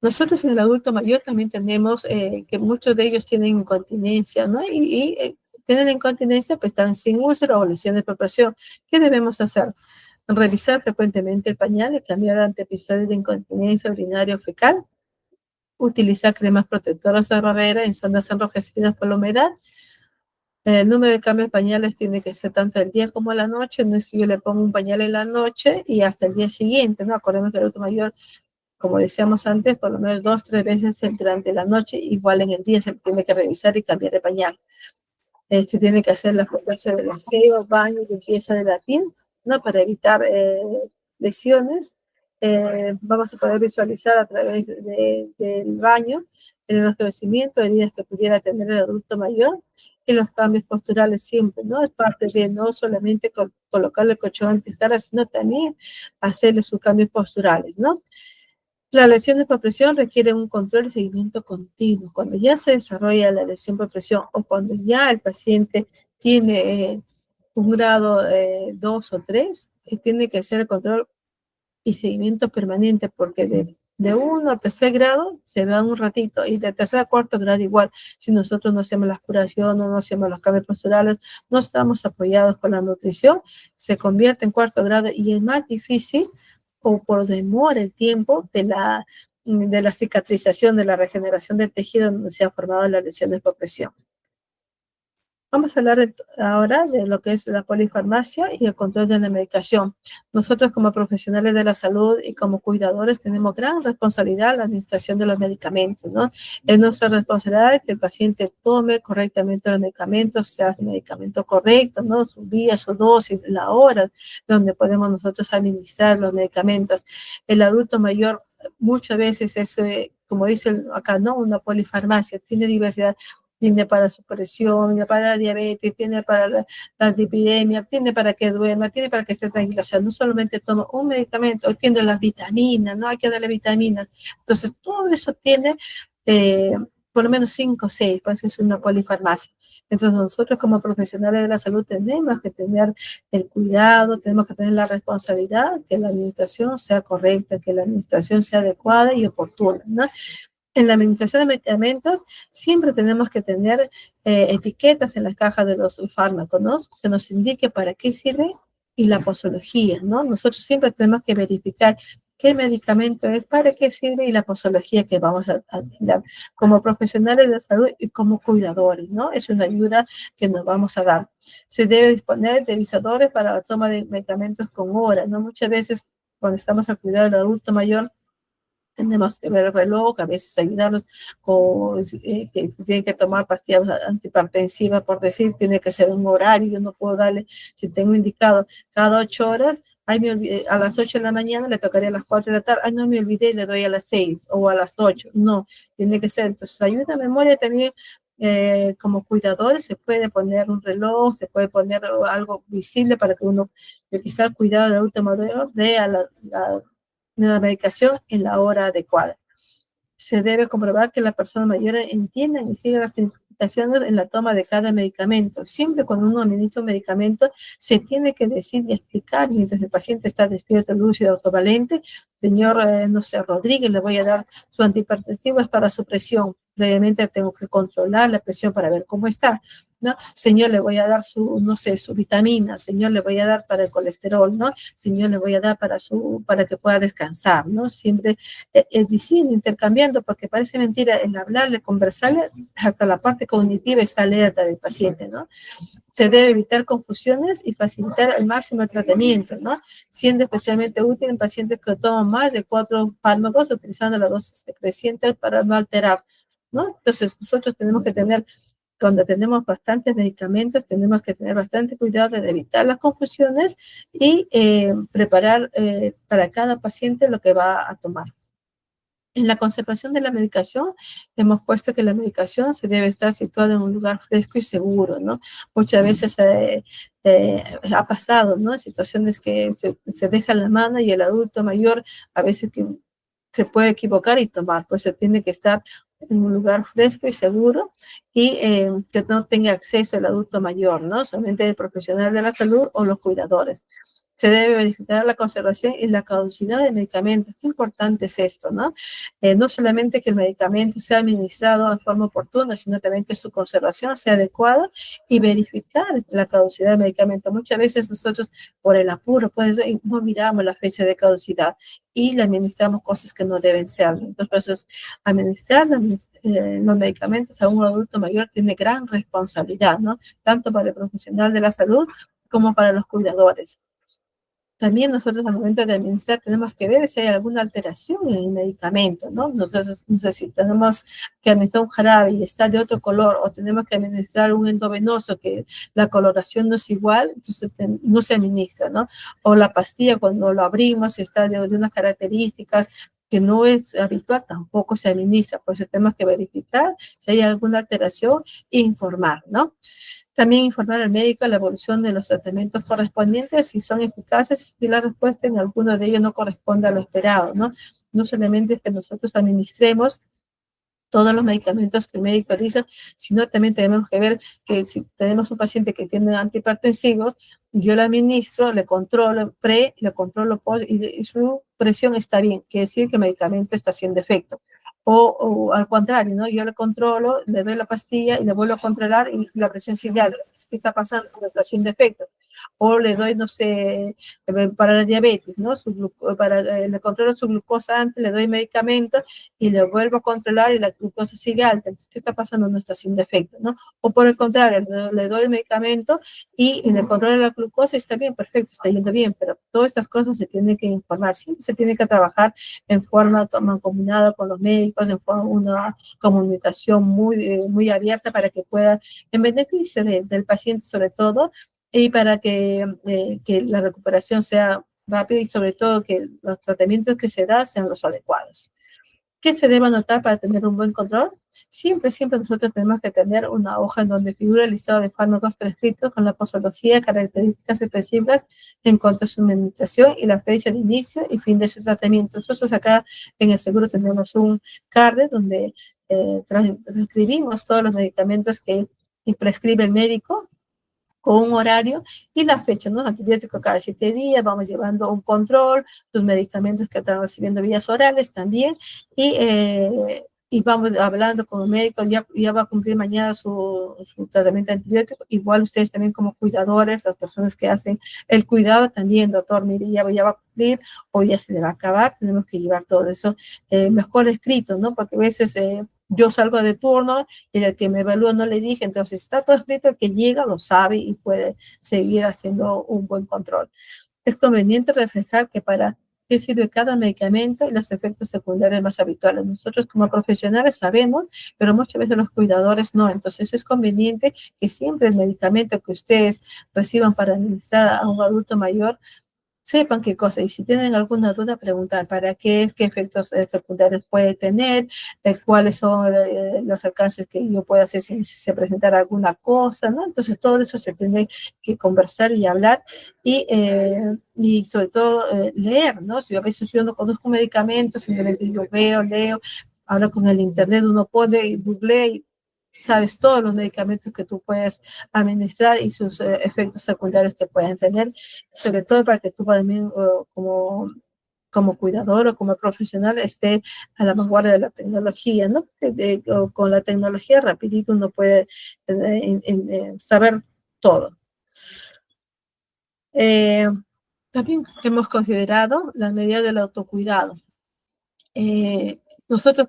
Nosotros en el adulto mayor también tenemos que muchos de ellos tienen incontinencia, ¿no? Y tienen incontinencia, pues están sin úlcera o lesiones por presión. ¿Qué debemos hacer? Revisar frecuentemente el pañal y cambiar ante episodios de incontinencia urinaria o fecal. Utilizar cremas protectoras de barrera en zonas enrojecidas por la humedad. El número de cambios de pañales tiene que ser tanto el día como la noche. No es que yo le ponga un pañal en la noche y hasta el día siguiente, ¿no? Acordemos que el adulto mayor, como decíamos antes, por lo menos 2, 3 veces durante la noche, igual en el día se tiene que revisar y cambiar de pañal. Se tiene que hacer la frecuencia del aseo, baño y limpieza de la piel, ¿no? Para evitar lesiones. Vamos a poder visualizar a través del baño el enrojecimiento, heridas que pudiera tener el adulto mayor y los cambios posturales siempre, ¿no? Es parte de no solamente colocarle el colchón antiescar, sino también hacerle sus cambios posturales, ¿no? Las lesiones por presión requieren un control y seguimiento continuo. Cuando ya se desarrolla la lesión por presión o cuando ya el paciente tiene un grado 2 o 3, tiene que hacer el control y seguimiento permanente, porque de 1 a 3 grado se da un ratito y de 3 a 4 grado igual. Si nosotros no hacemos las curaciones, no hacemos los cambios posturales, no estamos apoyados con la nutrición, se convierte en 4 grado y es más difícil o por demora el tiempo de la cicatrización, de la regeneración del tejido donde se han formado las lesiones por presión. Vamos a hablar ahora de lo que es la polifarmacia y el control de la medicación. Nosotros como profesionales de la salud y como cuidadores tenemos gran responsabilidad en la administración de los medicamentos, ¿no? Es nuestra responsabilidad que el paciente tome correctamente los medicamentos, sea el medicamento correcto, ¿no? Su día, su dosis, la hora donde podemos nosotros administrar los medicamentos. El adulto mayor muchas veces es, como dicen acá, ¿no? Una polifarmacia, tiene diversidad. Tiene para su presión, tiene para la diabetes, tiene para la lipidemia, tiene para que duerma, tiene para que esté tranquilo. O sea, no solamente toma un medicamento, tiene las vitaminas, no hay que darle vitaminas. Entonces, todo eso tiene por lo menos 5 o 6, por eso es una polifarmacia. Entonces, nosotros como profesionales de la salud tenemos que tener el cuidado, tenemos que tener la responsabilidad que la administración sea correcta, que la administración sea adecuada y oportuna, ¿no? En la administración de medicamentos siempre tenemos que tener etiquetas en las cajas de los fármacos, ¿no? Que nos indique para qué sirve y la posología, ¿no? Nosotros siempre tenemos que verificar qué medicamento es, para qué sirve y la posología que vamos a dar como profesionales de salud y como cuidadores, ¿no? Es una ayuda que nos vamos a dar. Se debe disponer de visadores para la toma de medicamentos con hora, ¿no? Muchas veces cuando estamos al cuidado del adulto mayor, tenemos que ver el reloj, a veces ayudarlos con que tienen que tomar pastillas antihipertensivas, por decir, tiene que ser un horario, yo no puedo darle, si tengo indicado cada 8 horas, ay, a las 8 de la mañana le tocaría a las 4 de la tarde, ay, no me olvidé, le doy a las 6 o a las 8, no, tiene que ser, pues ayuda a memoria también. Como cuidadores se puede poner un reloj, se puede poner algo visible para que uno, el que está al cuidado del adulto mayor, vea la medicación en la hora adecuada. Se debe comprobar que las personas mayores entiendan y sigan las indicaciones en la toma de cada medicamento. Siempre cuando uno administra un medicamento, se tiene que decir y explicar mientras el paciente está despierto, lúcido, autovalente. Señor, no sé, Rodríguez, le voy a dar su antihipertensivo, es para su presión. Previamente tengo que controlar la presión para ver cómo está, ¿no? Señor, le voy a dar su, no sé, su vitamina. Señor, le voy a dar para el colesterol, ¿no? Señor, le voy a dar para que pueda descansar, ¿no? Siempre diciendo, intercambiando, porque parece mentira el hablarle, conversarle, hasta la parte cognitiva está alerta del paciente, ¿no? Se debe evitar confusiones y facilitar al máximo el tratamiento, ¿no? Siendo especialmente útil en pacientes que toman más de 4 fármacos, utilizando la dosis decreciente para no alterar, ¿no? Entonces, nosotros tenemos que tener Cuando tenemos bastantes medicamentos, tenemos que tener bastante cuidado de evitar las confusiones y preparar para cada paciente lo que va a tomar. En la conservación de la medicación, hemos puesto que la medicación se debe estar situada en un lugar fresco y seguro, ¿no? Muchas veces ha pasado, ¿no? Situaciones que se deja la mano y el adulto mayor a veces que se puede equivocar y tomar, pues se tiene que estar en un lugar fresco y seguro y que no tenga acceso el adulto mayor, ¿no? Solamente el profesional de la salud o los cuidadores. Se debe verificar la conservación y la caducidad de medicamentos. Qué importante es esto, ¿no? No solamente que el medicamento sea administrado de forma oportuna, sino también que su conservación sea adecuada y verificar la caducidad del medicamento. Muchas veces nosotros, por el apuro, pues, no miramos la fecha de caducidad y le administramos cosas que no deben ser. Entonces, administrar los medicamentos a un adulto mayor tiene gran responsabilidad, ¿no? Tanto para el profesional de la salud como para los cuidadores. También nosotros al momento de administrar tenemos que ver si hay alguna alteración en el medicamento, ¿no? Nosotros, no sé si tenemos que administrar un jarabe y está de otro color, o tenemos que administrar un endovenoso que la coloración no es igual, entonces no se administra, ¿no? O la pastilla cuando lo abrimos está de unas características que no es habitual, tampoco se administra, por eso tenemos que verificar si hay alguna alteración e informar, ¿no? También informar al médico la evolución de los tratamientos correspondientes, si son eficaces, si la respuesta en alguno de ellos no corresponde a lo esperado, ¿no? No solamente que nosotros administremos todos los medicamentos que el médico dice, sino también tenemos que ver que si tenemos un paciente que tiene antihipertensivos, yo le administro, le controlo le controlo post y su presión está bien, quiere decir que el medicamento está haciendo efecto. O al contrario, ¿no? Yo le controlo, le doy la pastilla y le vuelvo a controlar y la presión sigue alta. ¿Qué está pasando? Está haciendo efecto. O le doy, no sé, para la diabetes, ¿no? Le controlo su glucosa antes, le doy medicamentos y le vuelvo a controlar y la glucosa sigue alta. Entonces, ¿qué está pasando? No está haciendo efecto, ¿no? O por el contrario, le doy el medicamento y le controlo la glucosa y está bien, perfecto, está yendo bien, pero todas estas cosas se tienen que informar, siempre se tiene que trabajar en forma mancomunada con los médicos, en forma una comunicación muy abierta para que pueda, en beneficio del paciente sobre todo, y para que la recuperación sea rápida y sobre todo que los tratamientos que se dan sean los adecuados. ¿Qué se debe anotar para tener un buen control? Siempre nosotros tenemos que tener una hoja en donde figura el listado de fármacos prescritos con la posología, características específicas en cuanto a su administración y la fecha de inicio y fin de su tratamiento. Nosotros acá en el seguro tenemos un card donde transcribimos todos los medicamentos que prescribe el médico con un horario y la fecha, ¿no? Antibiótico cada 7 días, vamos llevando un control, los medicamentos que están recibiendo vías orales también, y vamos hablando con el médico, ya va a cumplir mañana su tratamiento antibiótico, igual ustedes también como cuidadores, las personas que hacen el cuidado también, doctor, mire, ya va a cumplir o ya se le va a acabar, tenemos que llevar todo eso mejor escrito, ¿no? Porque a veces yo salgo de turno y el que me evalúa no le dije, entonces está todo escrito, el que llega lo sabe y puede seguir haciendo un buen control. Es conveniente reflejar que para qué sirve cada medicamento y los efectos secundarios más habituales. Nosotros como profesionales sabemos, pero muchas veces los cuidadores no. Entonces es conveniente que siempre el medicamento que ustedes reciban para administrar a un adulto mayor sepan qué cosa, y si tienen alguna duda, preguntar para qué efectos secundarios puede tener, cuáles son los alcances que yo puedo hacer si se presentara alguna cosa, ¿no? Entonces, todo eso se tiene que conversar y hablar, y sobre todo leer, ¿no? Si a veces yo no conozco medicamentos, simplemente yo leo, ahora con el internet uno pone y googlea y sabes todos los medicamentos que tú puedes administrar y sus efectos secundarios que pueden tener, sobre todo para que tú también como cuidador o como profesional esté a la vanguardia de la tecnología, ¿no? Con la tecnología rapidito uno puede saber todo. También hemos considerado las medidas del autocuidado. Nosotros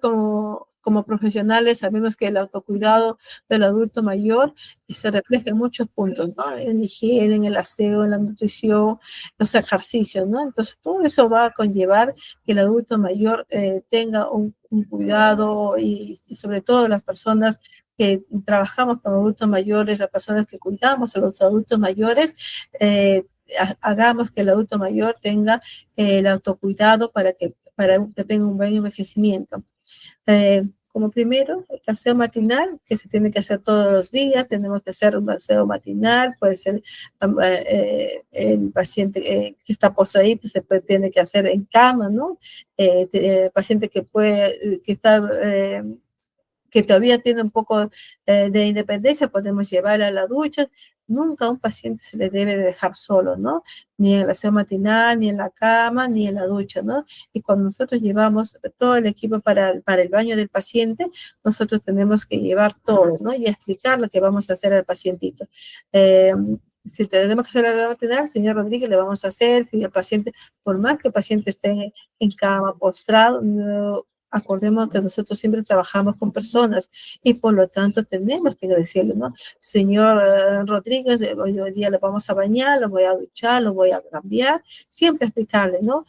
como profesionales sabemos que el autocuidado del adulto mayor se refleja en muchos puntos, ¿no? En la higiene, en el aseo, en la nutrición, los ejercicios, ¿no? Entonces, todo eso va a conllevar que el adulto mayor tenga un cuidado y sobre todo las personas que trabajamos con adultos mayores, las personas que cuidamos a los adultos mayores, hagamos que el adulto mayor tenga el autocuidado para que tenga un buen envejecimiento. Como primero, el aseo matinal, que se tiene que hacer todos los días, tenemos que hacer un aseo matinal, puede ser el paciente que está postradito, tiene que hacer en cama, ¿no? El paciente que está que todavía tiene un poco de independencia, podemos llevar a la ducha. Nunca a un paciente se le debe dejar solo, ¿no? Ni en el aseo matinal, ni en la cama, ni en la ducha, ¿no? Y cuando nosotros llevamos todo el equipo para el baño del paciente, nosotros tenemos que llevar todo, ¿no? Y explicar lo que vamos a hacer al pacientito. Si tenemos que hacer el aseo matinal, señor Rodríguez, le vamos a hacer. Si el paciente, por más que el paciente esté en cama, postrado, no, acordemos que nosotros siempre trabajamos con personas y por lo tanto tenemos que decirle, ¿no? Señor Rodríguez, hoy día lo vamos a bañar, lo voy a duchar, lo voy a cambiar, siempre explicarle, ¿no?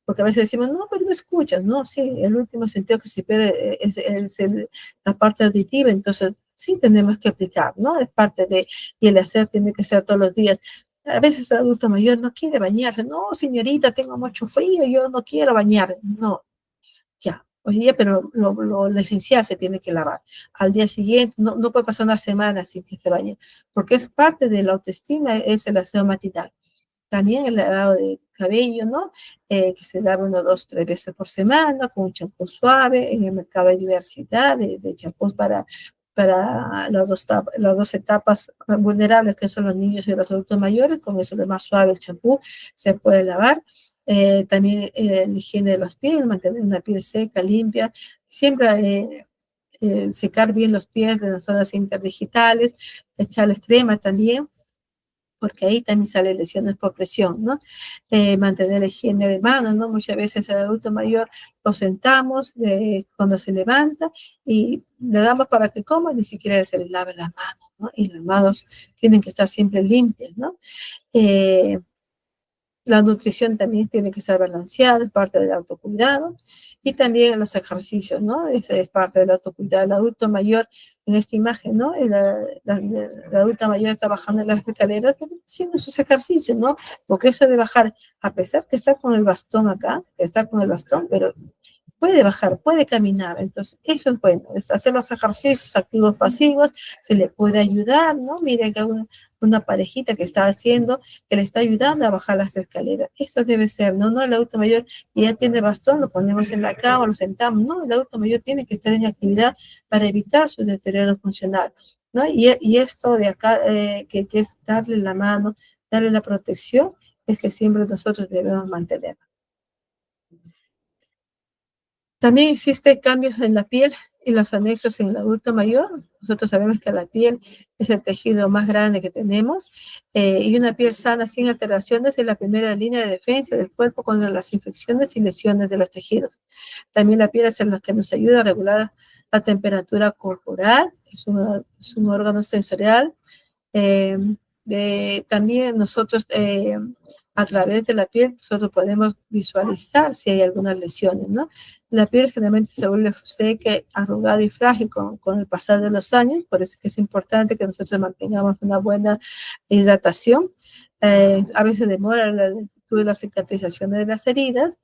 Porque a veces decimos, no, pero no escuchas, ¿no? Sí, el último sentido que se pierde es la parte auditiva, entonces sí tenemos que explicar, ¿no? Es parte de, y el hacer tiene que ser todos los días. A veces el adulto mayor no quiere bañarse, no, señorita, tengo mucho frío, yo no quiero bañar, no, ya. Hoy día, pero lo esencial se tiene que lavar. Al día siguiente, no puede pasar una semana sin que se bañe, porque es parte de la autoestima, es el aseo matinal. También el lavado de cabello, ¿no? Que se lave 1, 2, 3 veces por semana, con un champú suave. En el mercado hay diversidad de champús para las dos etapas vulnerables, que son los niños y los adultos mayores. Con eso es más suave el champú, se puede lavar. También la higiene de los pies, mantener una piel seca, limpia, siempre secar bien los pies de las zonas interdigitales, echarles crema también, porque ahí también salen lesiones por presión, ¿no? Mantener la higiene de manos, ¿no? Muchas veces al adulto mayor lo sentamos cuando se levanta y le damos para que coma, ni siquiera se le lave las manos, ¿no? Y las manos tienen que estar siempre limpias, ¿no? La nutrición también tiene que ser balanceada, es parte del autocuidado. Y también los ejercicios, ¿no? Esa es parte del autocuidado. El adulto mayor, en esta imagen, ¿no? La adulta mayor está bajando en las escaleras, pero haciendo sus ejercicios, ¿no? Porque eso de bajar, a pesar que está con el bastón acá, que está con el bastón, pero puede bajar, puede caminar. Entonces, eso es bueno, es hacer los ejercicios activos pasivos, se le puede ayudar, ¿no? Miren que una parejita que está haciendo, que le está ayudando a bajar las escaleras. Eso debe ser, ¿no? No el adulto mayor que ya tiene bastón, lo ponemos en la cama, lo sentamos, no, el adulto mayor tiene que estar en actividad para evitar su deterioro funcional, ¿no? Y esto de acá, que es darle la mano, darle la protección, es que siempre nosotros debemos mantener. También existen cambios en la piel y los anexos en el adulto mayor. Nosotros sabemos que la piel es el tejido más grande que tenemos y una piel sana sin alteraciones es la primera línea de defensa del cuerpo contra las infecciones y lesiones de los tejidos. También la piel es la que nos ayuda a regular la temperatura corporal, es un órgano sensorial. También nosotros a través de la piel nosotros podemos visualizar si hay algunas lesiones, ¿no? La piel generalmente se vuelve seca, arrugada y frágil con el pasar de los años, por eso es que es importante que nosotros mantengamos una buena hidratación. A veces demora la lentitud de la cicatrización de las heridas.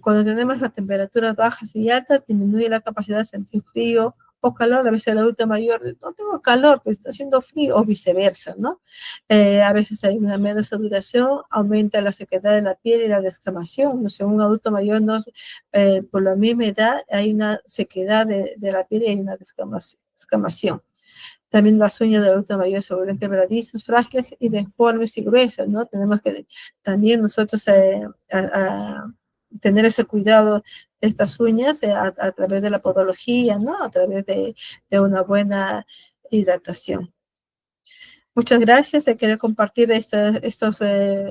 Cuando tenemos las temperaturas bajas y altas, disminuye la capacidad de sentir frío o calor. A veces el adulto mayor, no tengo calor, pero está haciendo frío, o viceversa, ¿no? A veces hay una menos saturación, aumenta la sequedad de la piel y la descamación. O sea, un adulto mayor, por la misma edad, hay una sequedad de la piel y hay una descamación. También las uñas del adulto mayor se vuelven quebradizas, frágiles y deformes y gruesas, ¿no? Tenemos que también nosotros tener ese cuidado de estas uñas a través de la podología, ¿no? A través de una buena hidratación. Muchas gracias. Quería compartir estos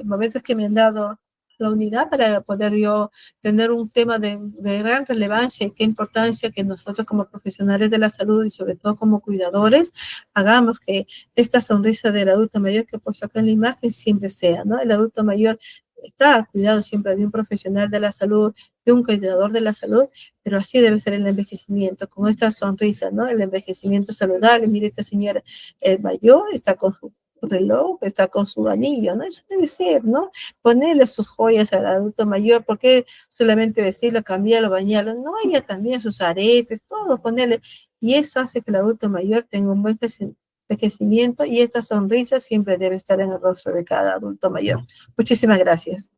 momentos que me han dado la unidad para poder yo tener un tema de gran relevancia y qué importancia que nosotros como profesionales de la salud y sobre todo como cuidadores hagamos que esta sonrisa del adulto mayor que por acá en la imagen siempre sea, ¿no? El adulto mayor está cuidado siempre de un profesional de la salud, de un cuidador de la salud, pero así debe ser el envejecimiento, con esta sonrisa, ¿no? El envejecimiento saludable. Mire, esta señora mayor está con su reloj, está con su anillo, ¿no? Eso debe ser, ¿no? Ponerle sus joyas al adulto mayor, porque solamente vestirlo, cambiarlo, bañarlo, no, ella también sus aretes, todo, ponerle, y eso hace que el adulto mayor tenga un buen envejecimiento y esta sonrisa siempre debe estar en el rostro de cada adulto mayor. Muchísimas gracias.